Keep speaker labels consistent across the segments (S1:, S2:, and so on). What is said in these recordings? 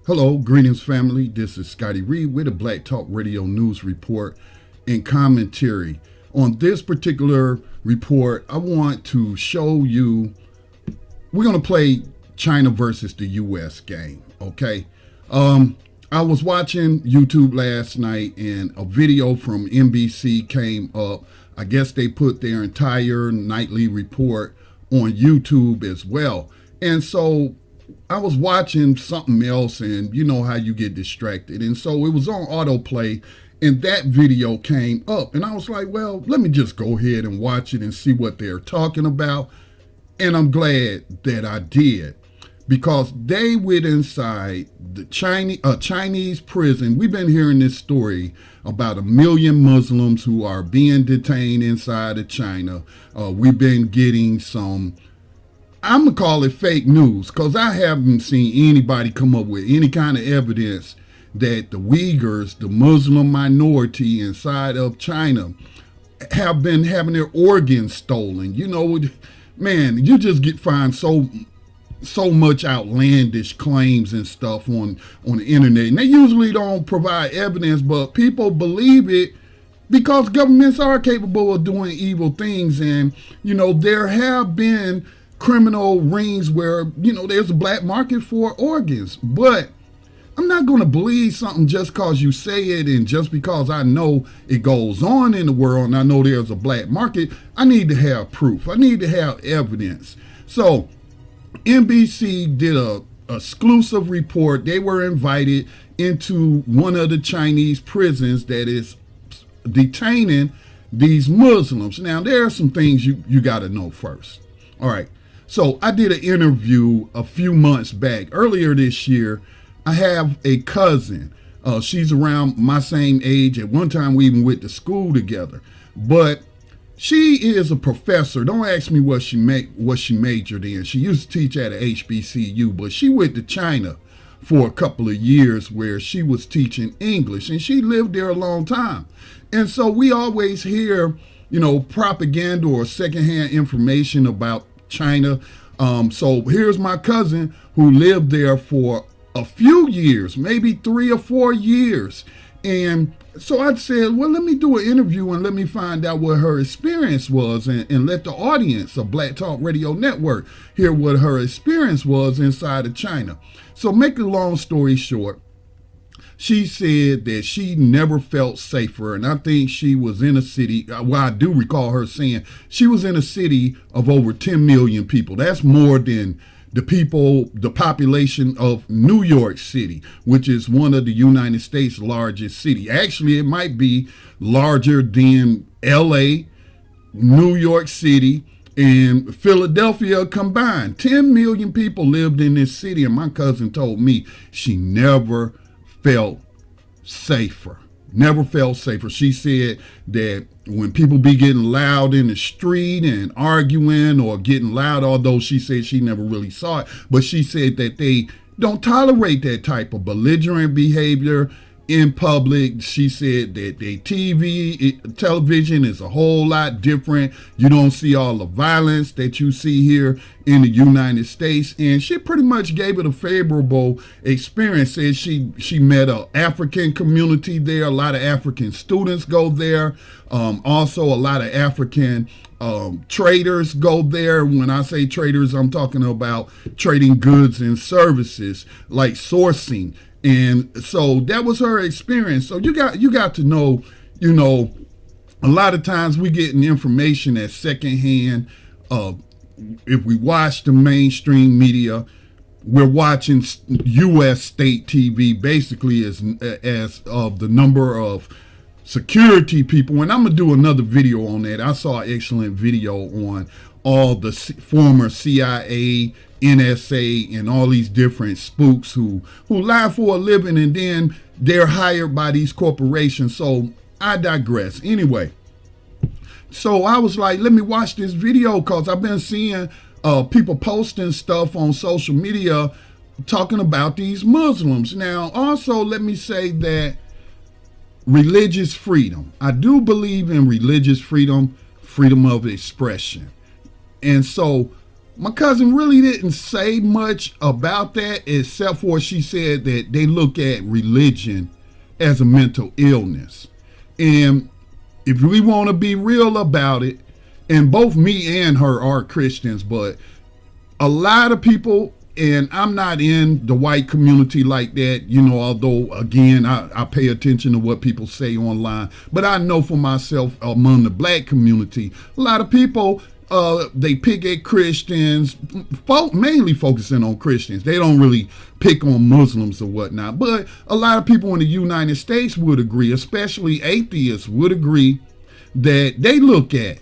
S1: Hello, greetings, family. This is Scotty Reed with a Black Talk Radio News Report and commentary. On this particular report, I want to show you, we're going to play China versus the U.S. game, okay? I was watching YouTube last night and a video from NBC came up. I guess they put their entire nightly report on YouTube as well. And so I was watching something else, and you know how you get distracted. And so it was on autoplay, and that video came up. And I was like, well, let me just go ahead and watch it and see what they're talking about. And I'm glad that I did, because they went inside the Chinese prison. We've been hearing this story about 1 million Muslims who are being detained inside of China. We've been getting some, I'm going to call it fake news, because I haven't seen anybody come up with any kind of evidence that the Uyghurs, the Muslim minority inside of China, have been having their organs stolen. You know, man, you just find so much outlandish claims and stuff on the internet. And they usually don't provide evidence, but people believe it because governments are capable of doing evil things. And, you know, there have been criminal rings where, you know, there's a black market for organs. But I'm not going to believe something just because you say it, and just because I know it goes on in the world and I know there's a black market. I need to have proof. I need to have evidence. So NBC did a exclusive report. They were invited into one of the Chinese prisons that is detaining these Muslims. Now, there are some things you got to know first. All right. So I did an interview a few months back, earlier this year. I have a cousin. She's around my same age. At one time, we even went to school together. But she is a professor. Don't ask me what she majored in. She used to teach at a HBCU, but she went to China for a couple of years where she was teaching English, and she lived there a long time. And so we always hear, you know, propaganda or secondhand information about China. So here's my cousin who lived there for a few years, maybe 3 or 4 years. And so I said, well, let me do an interview and let me find out what her experience was, and let the audience of Black Talk Radio Network hear what her experience was inside of China. So make a long story short, she said that she never felt safer. And I think she was in a city, well, I do recall her saying she was in a city of over 10 million people. That's more than the population of New York City, which is one of the United States' largest city. Actually, it might be larger than LA, New York City, and Philadelphia combined. 10 million people lived in this city, and my cousin told me she never felt safer. Never felt safer. She said that when people be getting loud in the street and arguing or getting loud, although she said she never really saw it, but she said that they don't tolerate that type of belligerent behavior in public. She said that the television is a whole lot different. You don't see all the violence that you see here in the United States. And she pretty much gave it a favorable experience. Said she met an African community there. A lot of African students go there. Also, a lot of African traders go there. When I say traders, I'm talking about trading goods and services, like sourcing. And so that was her experience. So you got to know, you know, a lot of times we getting information at secondhand. If we watch the mainstream media, we're watching U.S. state TV basically as of the number of security people. And I'm going to do another video on that. I saw an excellent video on all the former CIA, NSA, and all these different spooks who lie for a living, and then they're hired by these corporations. So I digress. Anyway, so I was like, let me watch this video, because I've been seeing people posting stuff on social media talking about these Muslims. Now, also, let me say that religious freedom. I do believe in religious freedom, freedom of expression. And so My cousin really didn't say much about that, except for she said that they look at religion as a mental illness. And if we want to be real about it, and both me and her are Christians, but a lot of people, and I'm not in the white community like that, although, again, I pay attention to what people say online. But I know for myself, among the black community, a lot of people, they pick at Christians, mainly focusing on Christians. They don't really pick on Muslims or whatnot. But a lot of people in the United States would agree, especially atheists would agree, that they look at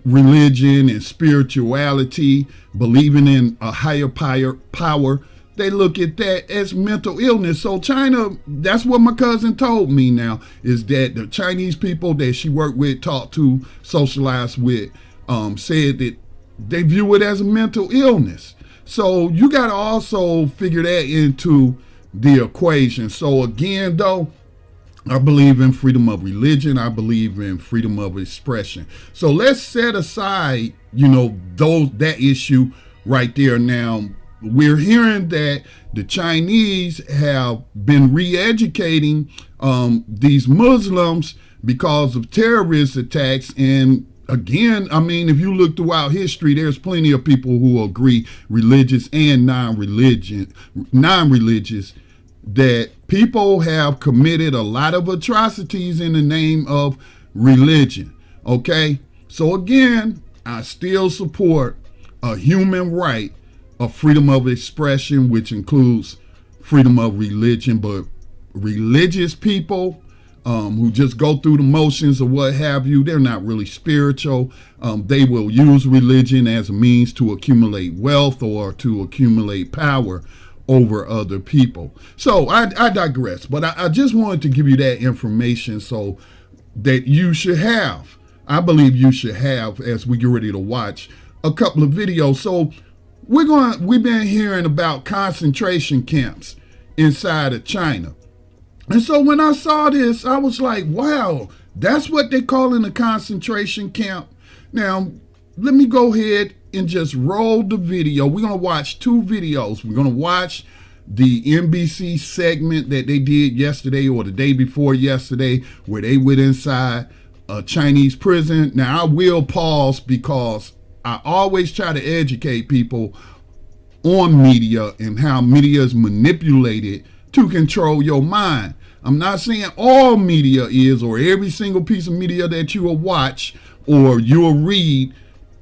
S1: religion and spirituality, believing in a higher power, they look at that as mental illness. So China, that's what my cousin told me now, is that the Chinese people that she worked with, talked to, socialized with, said that they view it as a mental illness. So you got to also figure that into the equation. So again, though, I believe in freedom of religion. I believe in freedom of expression. So let's set aside, that issue right there. Now, we're hearing that the Chinese have been re-educating these Muslims because of terrorist attacks. And again, I mean, if you look throughout history, there's plenty of people who agree, religious and non-religious, that people have committed a lot of atrocities in the name of religion. Okay? So again, I still support a human right of freedom of expression, which includes freedom of religion. But religious people who just go through the motions or what have you, they're not really spiritual. They will use religion as a means to accumulate wealth or to accumulate power over other people. So I digress, but I just wanted to give you that information so that you should have, I believe you should have, as we get ready to watch a couple of videos. So we've been hearing about concentration camps inside of China. And so when I saw this, I was like, wow, that's what they call in a concentration camp. Now, let me go ahead and just roll the video. We're going to watch two videos. We're going to watch the NBC segment that they did yesterday or the day before yesterday, where they went inside a Chinese prison. Now, I will pause because I always try to educate people on media and how media is manipulated to control your mind. I'm not saying all media is, or every single piece of media that you will watch or you'll read,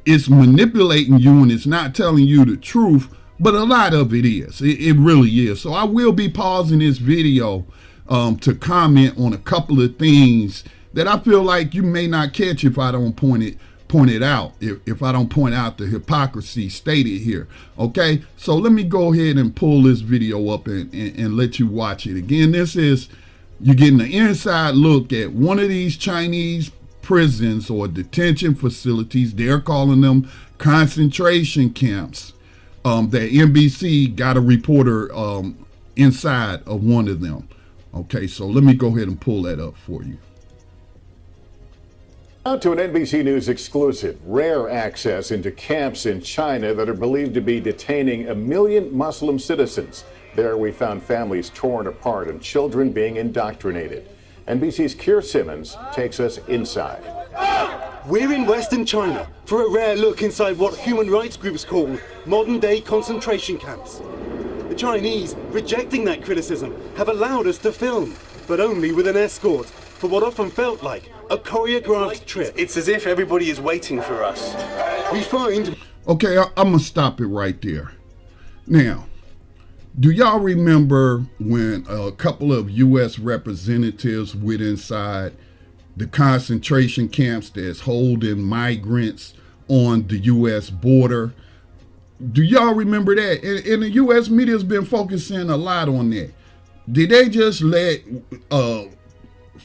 S1: it's manipulating you and it's not telling you the truth, but a lot of it is. It really is. So I will be pausing this video to comment on a couple of things that I feel like you may not catch if I don't point it out, if I don't point out the hypocrisy stated here. Okay, so let me go ahead and pull this video up and let you watch it. Again, you're getting an inside look at one of these Chinese prisons or detention facilities. They're calling them concentration camps. That NBC got a reporter inside of one of them. Okay, so let me go ahead and pull that up for you.
S2: Now to an NBC News exclusive, rare access into camps in China that are believed to be detaining 1 million Muslim citizens. There we found families torn apart and children being indoctrinated. NBC's Keir Simmons takes us inside.
S3: We're in Western China for a rare look inside what human rights groups call modern-day concentration camps. The Chinese, rejecting that criticism, have allowed us to film, but only with an escort, for what often felt like a choreographed trip.
S4: It's as if everybody is waiting for us.
S3: We find...
S1: Okay, I'm going to stop it right there. Now, do y'all remember when a couple of U.S. representatives went inside the concentration camps that's holding migrants on the U.S. border? Do y'all remember that? And the U.S. media has been focusing a lot on that. Did they just let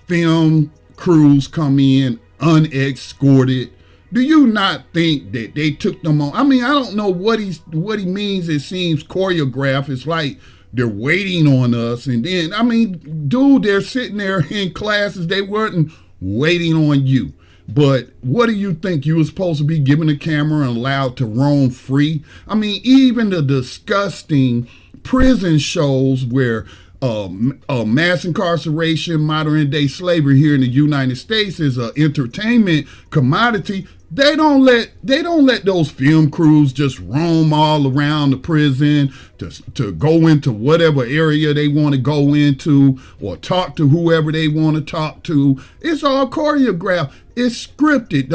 S1: film crews come in unescorted? Do you not think that they took them on? I mean, I don't know what he means. It seems choreographed. It's like they're waiting on us. And then, I mean, dude, they're sitting there in classes. They weren't waiting on you. But what do you think? You were supposed to be given a camera and allowed to roam free? I mean, even the disgusting prison shows where mass incarceration, modern day slavery here in the United States is an entertainment commodity. They don't let those film crews just roam all around the prison to go into whatever area they want to go into or talk to whoever they want to talk to. It's all choreographed. It's scripted.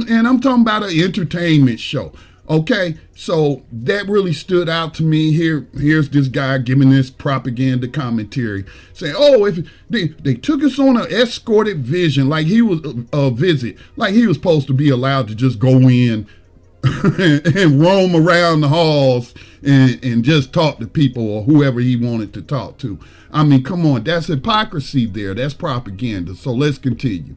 S1: And I'm talking about an entertainment show. Okay, so that really stood out to me. Here's this guy giving this propaganda commentary, saying, "Oh, if they took us on an escorted visit, like he was supposed to be allowed to just go in and roam around the halls and just talk to people or whoever he wanted to talk to." I mean, come on, that's hypocrisy there. That's propaganda. So let's continue.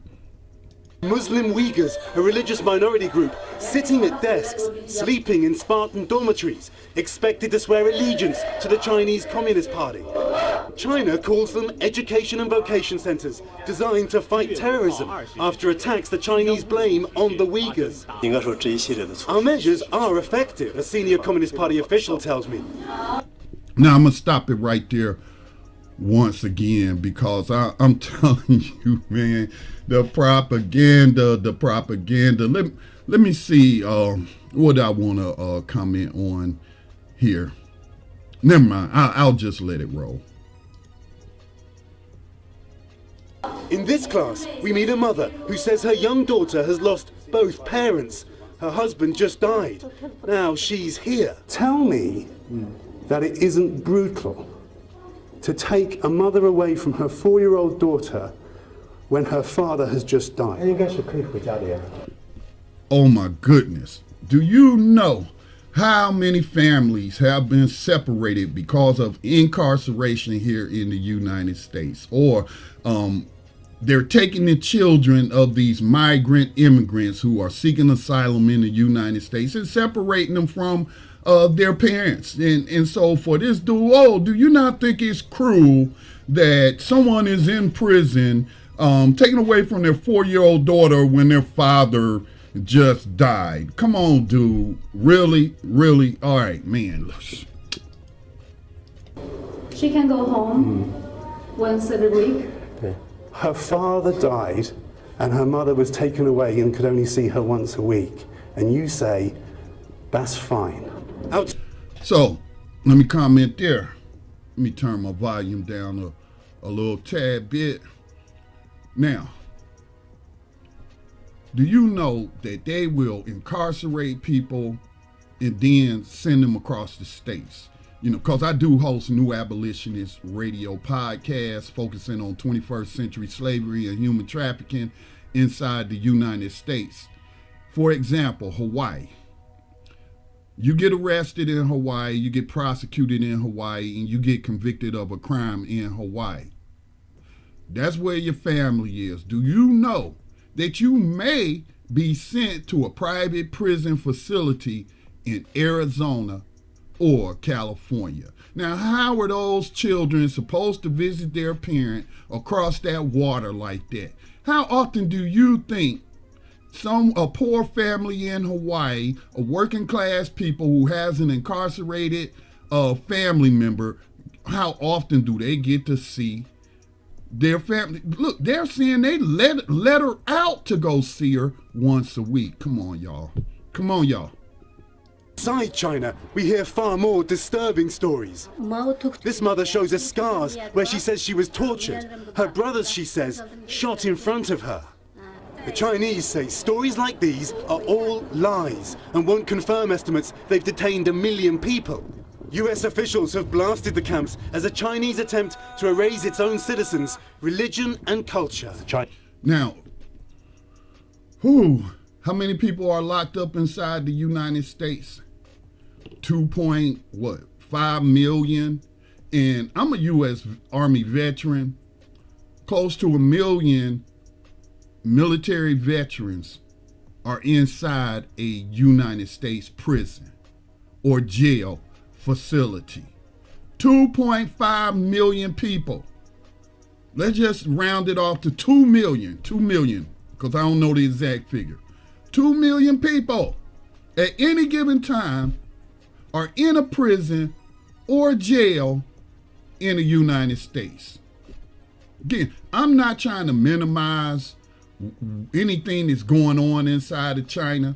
S3: Muslim Uyghurs, a religious minority group, sitting at desks, sleeping in Spartan dormitories, expected to swear allegiance to the Chinese Communist Party. China calls them education and vocation centers, designed to fight terrorism after attacks the Chinese blame on the Uyghurs. Our measures are effective, a senior Communist Party official tells me.
S1: Now I'm going to stop it right there once again, because I'm telling you, man, the propaganda. Let me see what I want to comment on here. Never mind. I'll just let it roll.
S3: In this class, we meet a mother who says her young daughter has lost both parents. Her husband just died. Now she's here.
S5: Tell me that it isn't brutal to take a mother away from her 4-year-old daughter when her father has just died.
S1: Oh my goodness. Do you know how many families have been separated because of incarceration here in the United States? Or they're taking the children of these migrant immigrants who are seeking asylum in the United States and separating them from their parents. And so for this duo, do you not think it's cruel that someone is in prison taken away from their 4-year-old daughter when their father just died? Come on, dude. Really? All right, man.
S6: She can go home once every week.
S5: Her father died and her mother was taken away and could only see her once a week. And you say, that's fine.
S1: So, let me comment there. Let me turn my volume down a little tad bit. Now, do you know that they will incarcerate people and then send them across the states? You know, because I do host New Abolitionist radio podcast focusing on 21st century slavery and human trafficking inside the United States. For example, Hawaii. You get arrested in Hawaii, you get prosecuted in Hawaii, and you get convicted of a crime in Hawaii. That's where your family is. Do you know that you may be sent to a private prison facility in Arizona or California? Now, how are those children supposed to visit their parent across that water like that? How often do you think a poor family in Hawaii, a working class people who has an incarcerated family member, how often do they get to see their family? Look, they're saying they let her out to go see her once a week. Come on, y'all.
S3: Inside China, we hear far more disturbing stories. This mother shows us scars where she says she was tortured. Her brothers, she says, shot in front of her. The Chinese say stories like these are all lies and won't confirm estimates they've detained 1 million people. US officials have blasted the camps as a Chinese attempt to erase its own citizens' religion and culture.
S1: Now, how many people are locked up inside the United States? 2.5 million? And I'm a U.S. Army veteran. Close to 1 million military veterans are inside a United States prison or jail facility. 2.5 million people. Let's just round it off to 2 million. 2 million. because I don't know the exact figure. 2 million people at any given time are in a prison or jail in the United States. Again, I'm not trying to minimize anything that's going on inside of China.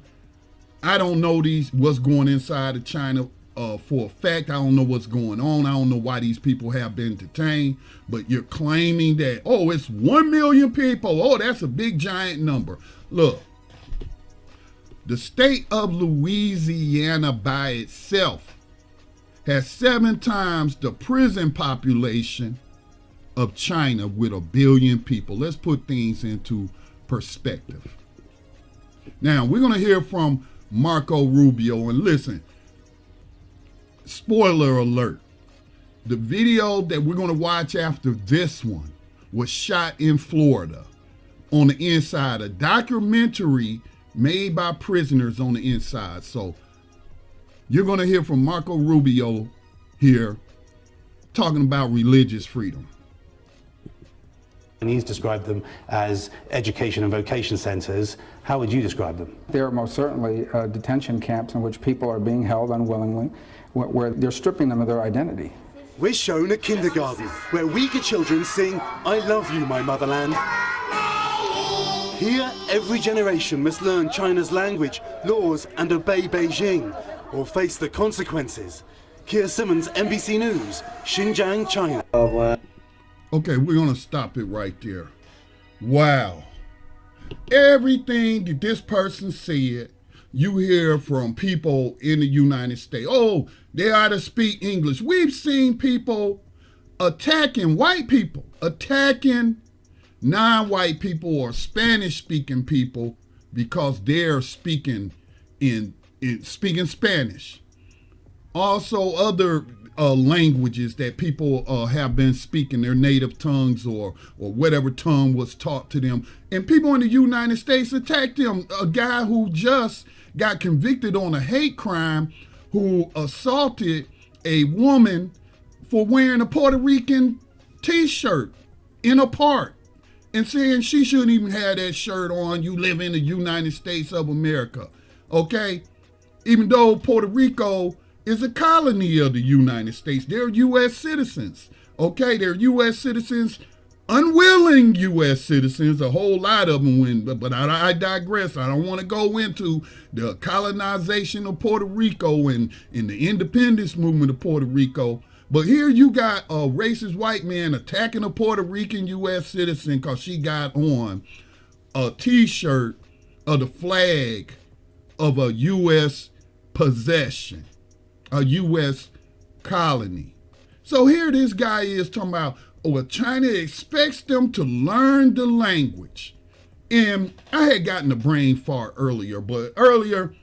S1: I don't know what's going inside of China for a fact. I don't know what's going on. I don't know why these people have been detained. But you're claiming that, oh, it's 1 million people. Oh, that's a big giant number. Look, the state of Louisiana by itself has 7 times the prison population of China with 1 billion people. Let's put things into perspective. Now, we're going to hear from Marco Rubio, and listen, spoiler alert, the video that we're going to watch after this one was shot in Florida on the inside, a documentary made by prisoners on the inside. So you're going to hear from Marco Rubio here talking about religious freedom.
S7: And he's described them as education and vocation centers. How would you describe them?
S8: There are most certainly detention camps in which people are being held unwillingly, where they're stripping them of their identity.
S3: We're shown a kindergarten where Uyghur children sing, "I love you, my motherland." Here, every generation must learn China's language, laws, and obey Beijing, or face the consequences. Keir Simmons, NBC News, Xinjiang, China.
S1: Okay, we're going to stop it right there. Wow. Everything that this person said, you hear from people in the United States. Oh, they ought to speak English. We've seen people attacking white people, attacking non-white people or Spanish-speaking people because they're speaking speaking Spanish. Also, other languages that people have been speaking, their native tongues or whatever tongue was taught to them. And people in the United States attacked them. A guy who just got convicted on a hate crime who assaulted a woman for wearing a Puerto Rican t-shirt in a park and saying she shouldn't even have that shirt on. You live in the United States of America, okay? Even though Puerto Rico is a colony of the United States. They're U.S. citizens, okay? They're U.S. citizens, unwilling U.S. citizens, a whole lot of them, but I digress. I don't want to go into the colonization of Puerto Rico and the independence movement of Puerto Rico. But here you got a racist white man attacking a Puerto Rican U.S. citizen because she got on a t-shirt of the flag of a U.S. possession, a U.S. colony. So here this guy is talking about, oh, China expects them to learn the language. And I had gotten a brain fart earlier, but earlier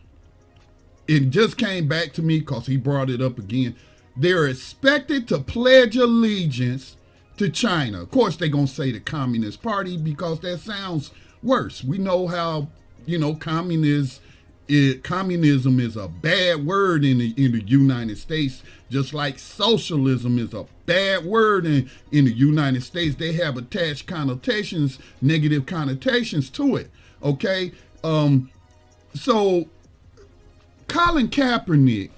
S1: it just came back to me because he brought it up again. They're expected to pledge allegiance to China. Of course, they're going to say the Communist Party because that sounds worse. We know how, communism is a bad word in the United States, just like socialism is a bad word in the United States. They have attached connotations, negative connotations to it, okay? So Colin Kaepernick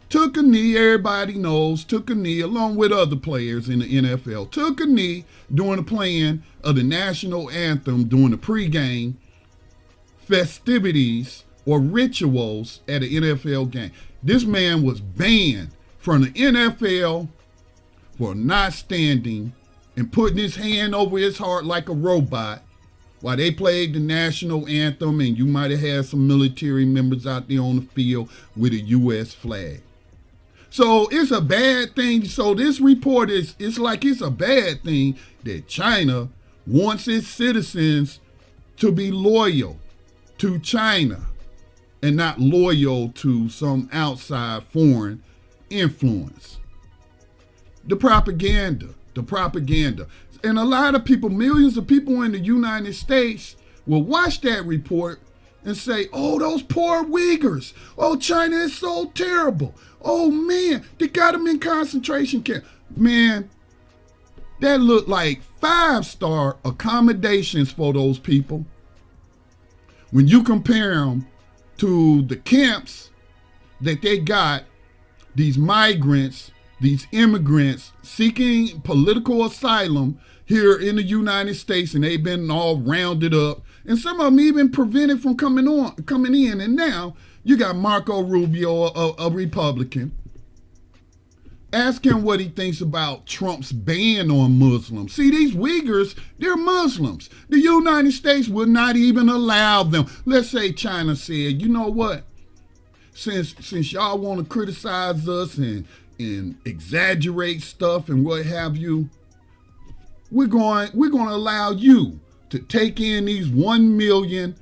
S1: took a knee, everybody knows, took a knee along with other players in the NFL, took a knee during the playing of the national anthem during the pregame festivities or rituals at an NFL game. This man was banned from the NFL for not standing and putting his hand over his heart like a robot while they played the national anthem, and you might have had some military members out there on the field with a U.S. flag. So it's a bad thing. So this report it's like it's a bad thing that China wants its citizens to be loyal to China and not loyal to some outside foreign influence. The propaganda. And a lot of people, millions of people in the United States will watch that report and say, oh, those poor Uyghurs. Oh, China is so terrible. Oh, man, they got them in concentration camp. Man, that look like 5-star accommodations for those people. When you compare them to the camps that they got, these migrants, these immigrants seeking political asylum here in the United States, and they've been all rounded up, and some of them even prevented from coming in. And now you got Marco Rubio, a Republican. Ask him what he thinks about Trump's ban on Muslims. See, these Uyghurs, they're Muslims. The United States would not even allow them. Let's say China said, you know what? Since y'all want to criticize us and exaggerate stuff and what have you, we're going to allow you to take in these 1 million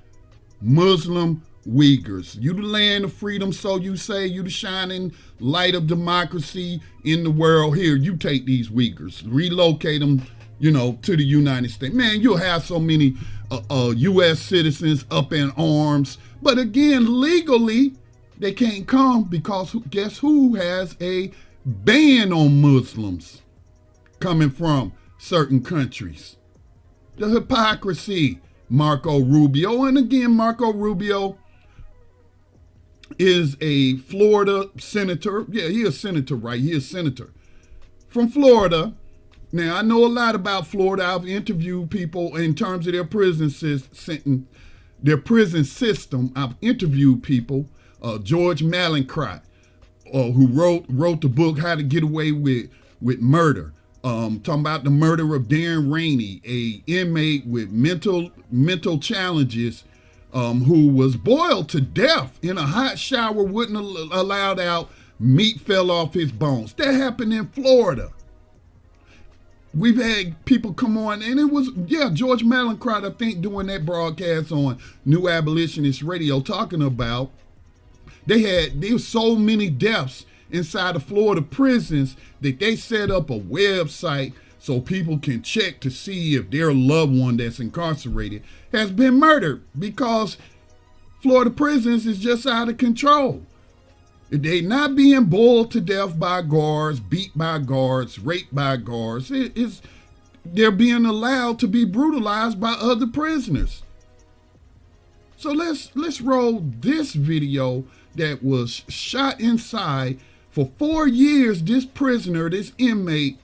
S1: Muslim Uyghurs. You the land of freedom, so you say. You the shining light of democracy in the world. Here, you take these Uyghurs, relocate them, to the United States. Man, you'll have so many U.S. citizens up in arms. But again, legally, they can't come because guess who has a ban on Muslims coming from certain countries? The hypocrisy, Marco Rubio. And again, Marco Rubio is a Florida senator. Yeah, he is a senator, right? He is a senator from Florida. Now, I know a lot about Florida. I've interviewed people in terms of their prison system. I've interviewed people. George Mallinckrodt, who wrote the book How to Get Away with Murder. Talking about the murder of Darren Rainey, a inmate with mental challenges, who was boiled to death in a hot shower, wouldn't allowed out, meat fell off his bones. That happened in Florida. We've had people come on, and it was, George Mallinckrodt, I think, doing that broadcast on New Abolitionist Radio, talking about there was so many deaths inside the Florida prisons that they set up a website so people can check to see if their loved one that's incarcerated has been murdered, because Florida prisons is just out of control. They not being boiled to death by guards, beat by guards, raped by guards. They're being allowed to be brutalized by other prisoners. So let's roll this video that was shot inside. For 4 years, this prisoner, this inmate,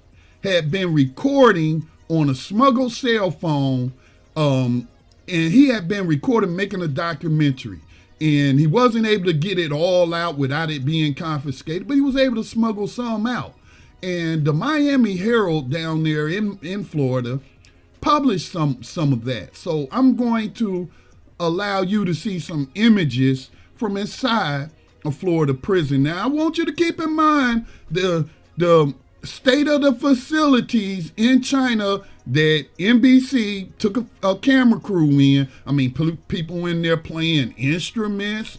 S1: had been recording on a smuggled cell phone, and he had been recording, making a documentary. And he wasn't able to get it all out without it being confiscated, but he was able to smuggle some out. And the Miami Herald down there in Florida published some of that. So I'm going to allow you to see some images from inside a Florida prison. Now, I want you to keep in mind the state of the facilities in China that NBC took a camera crew in. I mean, people in there playing instruments,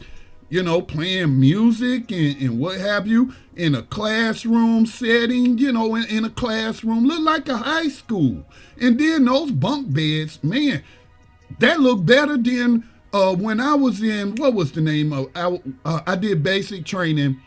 S1: playing music and what have you, in a classroom setting, in a classroom, look like a high school. And then those bunk beds, man, that looked better than when I was in, what was the name of, I did basic training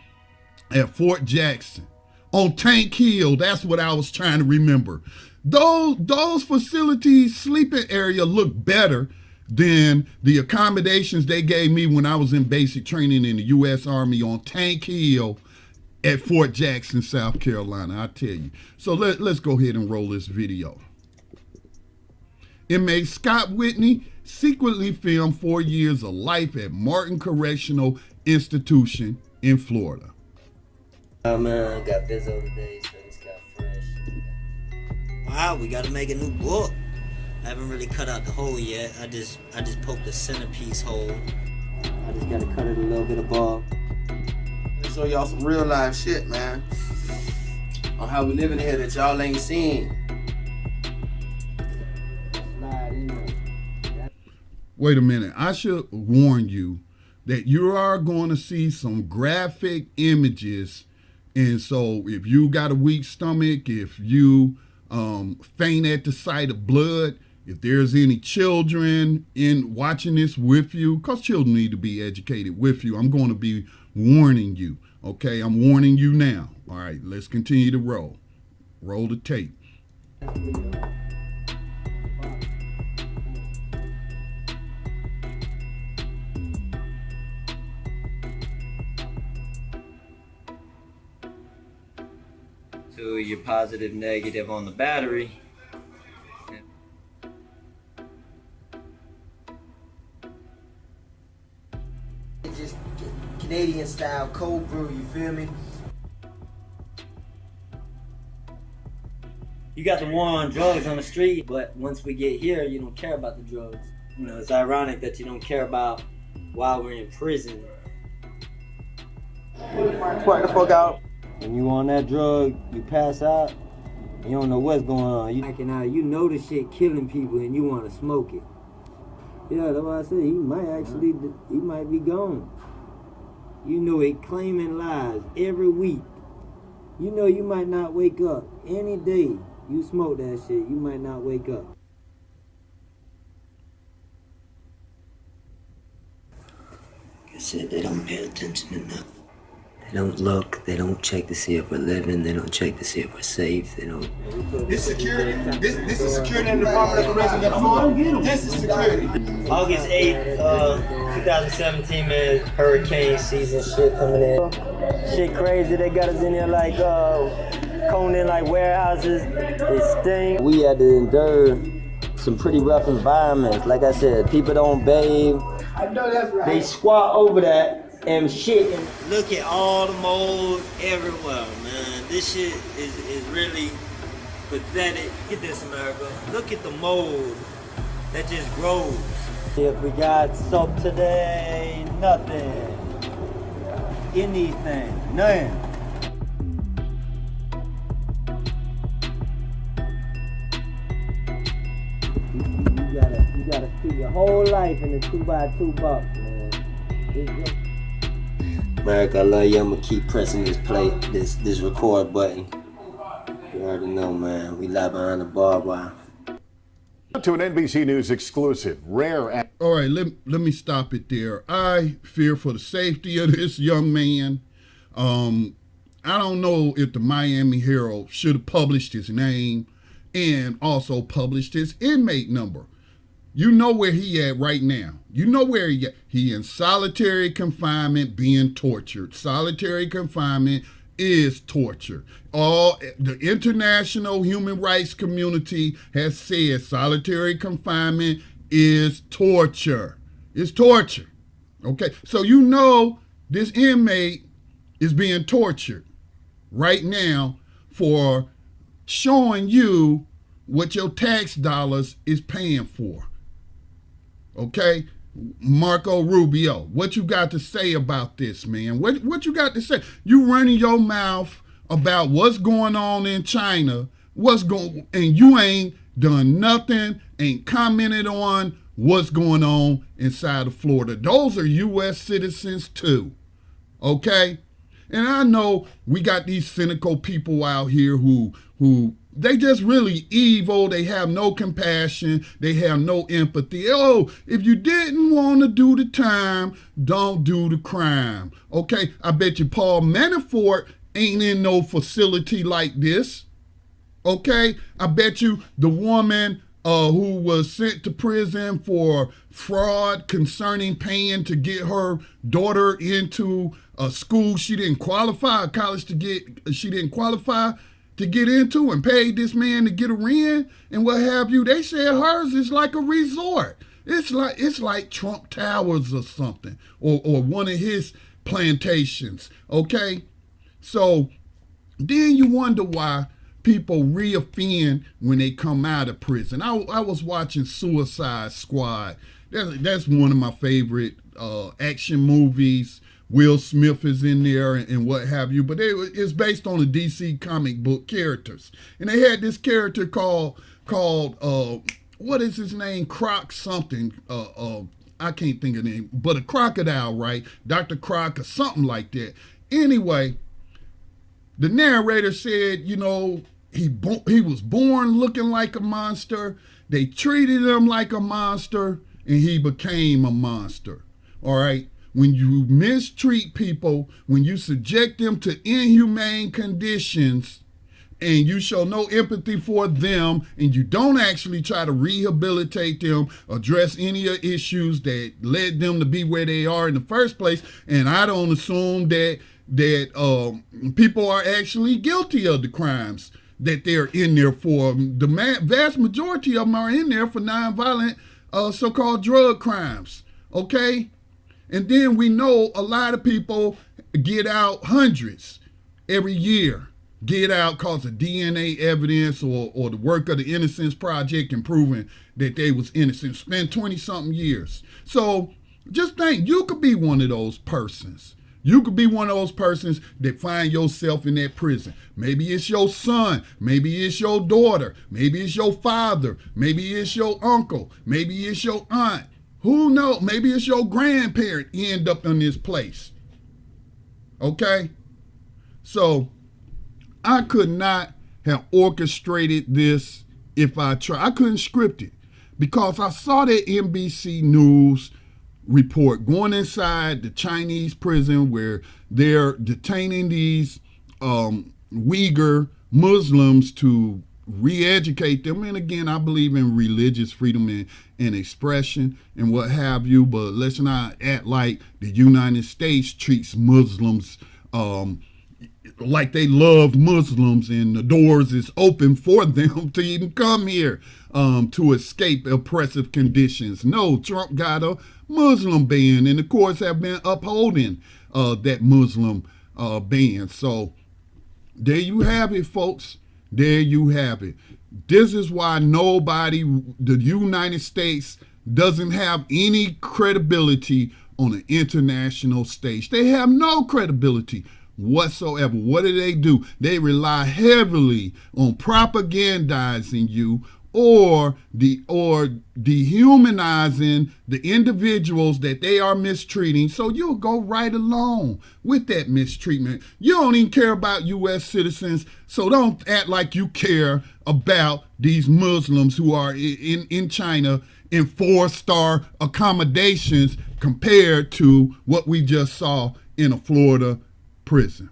S1: at Fort Jackson on Tank Hill. That's what I was trying to remember. Those facilities, sleeping area looked better than the accommodations they gave me when I was in basic training in the U.S. Army on Tank Hill at Fort Jackson, South Carolina, I tell you. So let's go ahead and roll this video. Inmate Scott Whitney secretly filmed 4 years of life at Martin Correctional Institution in Florida.
S9: Man, got Bizzo today, so it's got fresh. Wow, we gotta make a new book. I haven't really cut out the hole yet. I just poked the centerpiece hole. I just gotta cut it a little bit above.
S10: Let's show y'all some real life shit, man. On how we living here that y'all ain't seen.
S1: Wait a minute. I should warn you that you are going to see some graphic images. And so if you got a weak stomach, if you faint at the sight of blood, if there's any children in watching this with you, because children need to be educated with you, I'm going to be warning you. Okay, I'm warning you now. All right, let's continue to roll. Roll the tape.
S9: To your positive, negative on the battery.
S10: Just Canadian style cold brew, you feel me?
S9: You got the war on drugs on the street, but once we get here, you don't care about the drugs. You know, it's ironic that you don't care about while we're in prison.
S10: Spark the fuck out.
S9: When you on that drug, you pass out, you don't know what's going on. You acting out, you know the shit killing people and you want to smoke it. Yeah, that's what I said. He might be gone. You know it claiming lies every week. You know you might not wake up. Any day you smoke that shit, you might not wake up. Like I said, they don't pay attention enough. They don't look, they don't check to see if we're living, they don't check to see if we're safe, they don't...
S10: This security, this is security in the Department of Corrections. Come on, this is security.
S9: August 8th, 2017, man, hurricane season shit coming in. Shit crazy, they got us in here like, combing in like warehouses, it stink. We had to endure some pretty rough environments. Like I said, people don't bathe.
S10: I know that's right.
S9: They squat over that and shit. And look at all the mold everywhere, man. This shit is really pathetic. Get this, America. Look at the mold that just grows. If we got soap today, nothing. Anything, none. You gotta see your whole life in a 2x2 box, man. America, I love you. I'm gonna keep pressing this play, this record button. You already know, man. We live behind the barbed wire.
S2: To an NBC News exclusive, rare.
S1: All right, let me stop it there. I fear for the safety of this young man. I don't know if the Miami Herald should have published his name and also published his inmate number. You know where he at right now. You know where he at. He in solitary confinement being tortured. Solitary confinement is torture. All the international human rights community has said solitary confinement is torture. It's torture. Okay, so you know this inmate is being tortured right now for showing you what your tax dollars is paying for. Okay, Marco Rubio, what you got to say about this, man? What you got to say? You running your mouth about what's going on in China, and you ain't done nothing, ain't commented on what's going on inside of Florida. Those are U.S. citizens too, okay? And I know we got these cynical people out here who they just really evil. They have no compassion. They have no empathy. Oh, if you didn't want to do the time, don't do the crime. Okay, I bet you Paul Manafort ain't in no facility like this. Okay, I bet you the woman who was sent to prison for fraud concerning paying to get her daughter into a school she didn't qualify, a college she didn't qualify to get into, and paid this man to get her in and what have you. They said hers is like a resort. It's like Trump Towers or something, or one of his plantations. Okay, so then you wonder why people reoffend when they come out of prison. I was watching Suicide Squad. That's one of my favorite action movies. Will Smith is in there and what have you, but it's based on the DC comic book characters. And they had this character called what is his name? Croc something. I can't think of the name, but a crocodile, right? Dr. Croc or something like that. Anyway, the narrator said, you know, he was born looking like a monster. They treated him like a monster, and he became a monster. All right. When you mistreat people, when you subject them to inhumane conditions, and you show no empathy for them, and you don't actually try to rehabilitate them, address any of the issues that led them to be where they are in the first place. And I don't assume that people are actually guilty of the crimes that they're in there for. The vast majority of them are in there for nonviolent so-called drug crimes, okay? And then we know a lot of people get out, hundreds every year, get out because of DNA evidence or the work of the Innocence Project and proving that they was innocent, spend 20-something years. So just think, you could be one of those persons. You could be one of those persons that find yourself in that prison. Maybe it's your son. Maybe it's your daughter. Maybe it's your father. Maybe it's your uncle. Maybe it's your aunt. Who knows? Maybe it's your grandparent end up in this place. Okay? So I could not have orchestrated this if I tried. I couldn't script it because I saw that NBC News report going inside the Chinese prison where they're detaining these Uyghur Muslims to re-educate them. And again, I believe in religious freedom and expression and what have you, but let's not act like the United States treats Muslims like they love Muslims and the doors is open for them to even come here to escape oppressive conditions. No, Trump got a Muslim ban, and the courts have been upholding that Muslim ban. So there you have it, folks. There you have it. This is why the United States doesn't have any credibility on an international stage. They have no credibility whatsoever. What do? They rely heavily on propagandizing you or dehumanizing the individuals that they are mistreating, so you'll go right along with that mistreatment. You don't even care about U.S. citizens, so don't act like you care about these Muslims who are in China in 4-star accommodations compared to what we just saw in a Florida prison.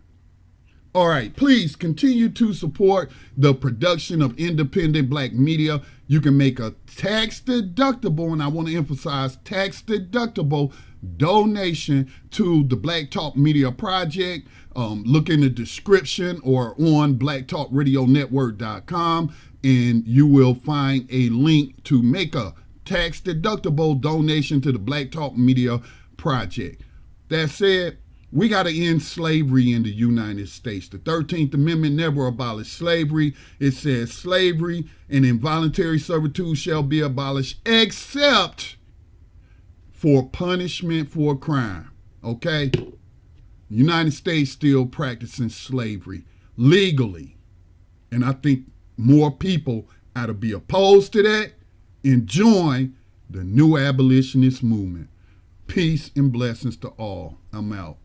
S1: All right, please continue to support the production of independent black media. You can make a tax-deductible, and I want to emphasize tax-deductible donation to the Black Talk Media Project. Look in the description or on blacktalkradionetwork.com, and you will find a link to make a tax-deductible donation to the Black Talk Media Project. That said, we got to end slavery in the United States. The 13th Amendment never abolished slavery. It says slavery and involuntary servitude shall be abolished except for punishment for a crime. Okay? The United States still practicing slavery legally. And I think more people ought to be opposed to that and join the new abolitionist movement. Peace and blessings to all. I'm out.